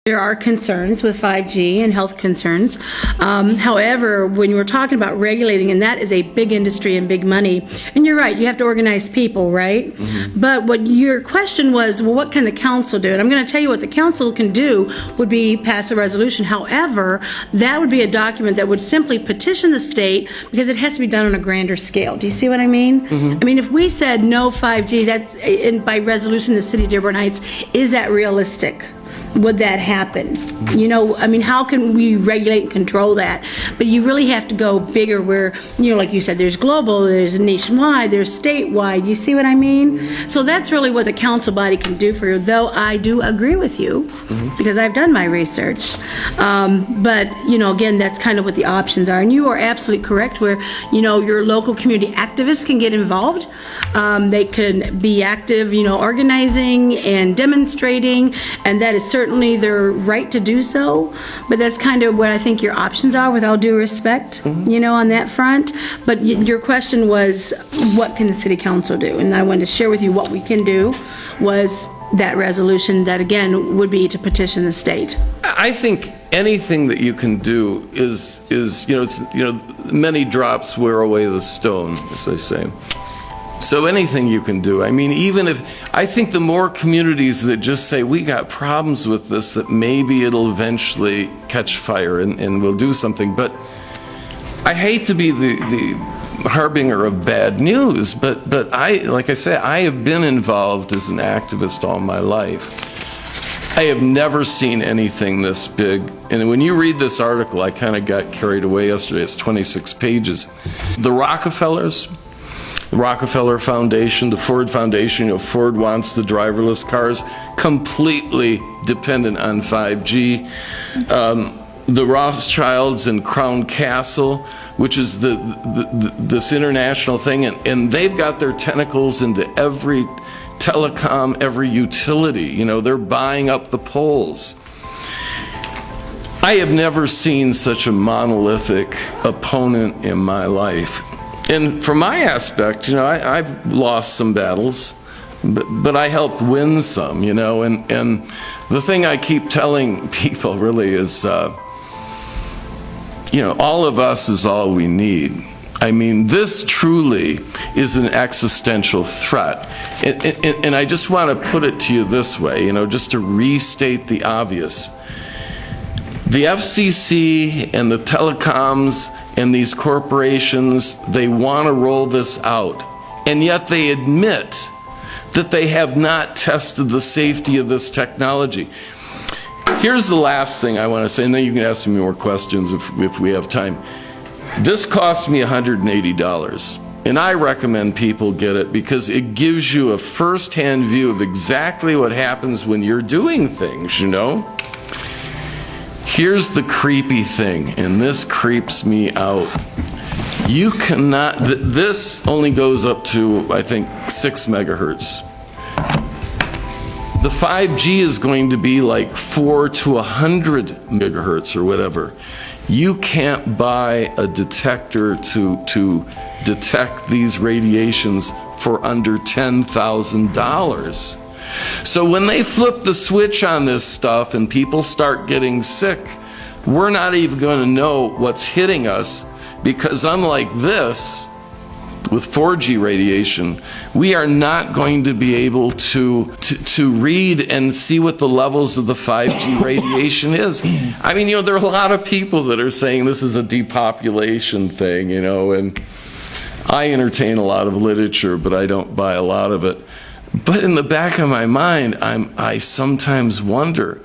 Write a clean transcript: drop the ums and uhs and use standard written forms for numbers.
There are concerns with 5G and health concerns. However, when you were talking about regulating, and that is a big industry and big money, and you're right, you have to organize people, right? Mm-hmm. But what your question was, well, what can the council do? And I'm going to tell you what the council can do would be pass a resolution. However, that would be a document that would simply petition the state because it has to be done on a grander scale. Do you see what I mean? Mm-hmm. I mean, if we said no 5G, that's by resolution in the city of Dearborn Heights, is that realistic? Would that happen? You know, I mean, how can we regulate and control that? But you really have to go bigger where, you know, like you said, there's global, there's nationwide, there's statewide. You see what I mean? So that's really what the council body can do for you, though I do agree with you because I've done my research. But, you know, again, that's kind of what the options are. And you are absolutely correct where, you know, your local community activists can get involved. They can be active, you know, organizing and demonstrating, and that is certainly their right to do so, but that's kind of what I think your options are, with all due respect, you know, on that front. But your question was, what can the city council do? And I wanted to share with you what we can do was that resolution that, again, would be to petition the state. I think anything that you can do is you know, it's, you know, many drops wear away the stone, as they say. So anything you can do. I mean, even if, I think the more communities that just say, we got problems with this, that maybe it'll eventually catch fire and we'll do something. But I hate to be the harbinger of bad news, but I, like I say, I have been involved as an activist all my life. I have never seen anything this big. And when you read this article, I kind of got carried away yesterday. It's 26 pages. The Rockefellers, the Rockefeller Foundation, the Ford Foundation, you know, Ford wants the driverless cars, completely dependent on 5G. The Rothschilds and Crown Castle, which is this international thing, and they've got their tentacles into every telecom, every utility. You know, they're buying up the poles. I have never seen such a monolithic opponent in my life. And from my aspect, you know, I've lost some battles, but I helped win some, you know, and the thing I keep telling people really is, you know, all of us is all we need. I mean, this truly is an existential threat. And I just want to put it to you this way, you know, just to restate the obvious. The FCC and the telecoms and these corporations, they want to roll this out, and yet they admit that they have not tested the safety of this technology. Here's the last thing I want to say, and then you can ask me more questions if we have time. This cost me $180, and I recommend people get it because it gives you a first-hand view of exactly what happens when you're doing things, you know? Here's the creepy thing, and this creeps me out. You cannot, this only goes up to, I think, 6 megahertz. The 5G is going to be like 4 to 100 megahertz or whatever. You can't buy a detector to detect these radiations for under $10,000. So when they flip the switch on this stuff and people start getting sick, we're not even going to know what's hitting us, because unlike this, with 4G radiation, we are not going to be able to read and see what the levels of the 5G radiation is. I mean, you know, there are a lot of people that are saying this is a depopulation thing, you know, and I entertain a lot of literature, but I don't buy a lot of it. But in the back of my mind, I sometimes wonder,